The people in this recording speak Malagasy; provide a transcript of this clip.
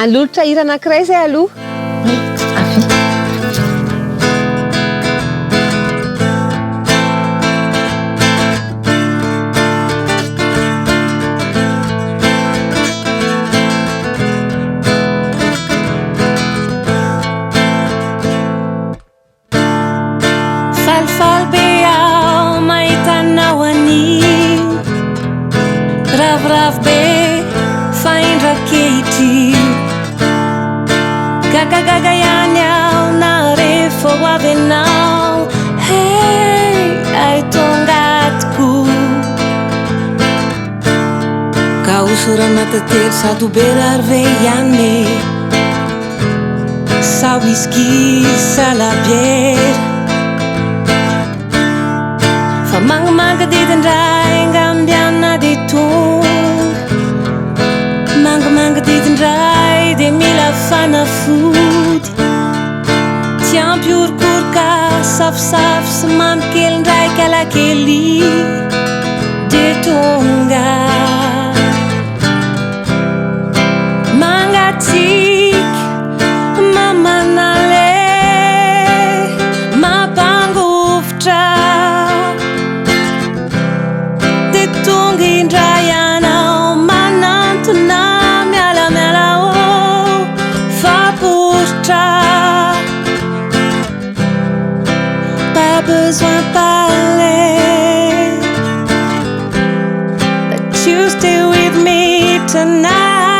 Alolotra hira anankiray zay aloha. Falifaly be aho mahita anao anio, ravoravo be fa indra kehitrio, gagagaga ihany aho na rehefa ho avy anao. Hey, aito angatiko ka osorana tantely sady ho be rarve ihany sa whisky sa labiera. Fa mangamanga didindray angambiana de tonga, mangamanga didindray de mila fanafody, tiampy orokoroka safosafo sy mamy kely ndray kalakely de tonga. Mangatsiaka mamanale mampangovotra de tonga indray anao manantona mialamiala ô fapositra. Pas besoin parler, but you stay with me tonight.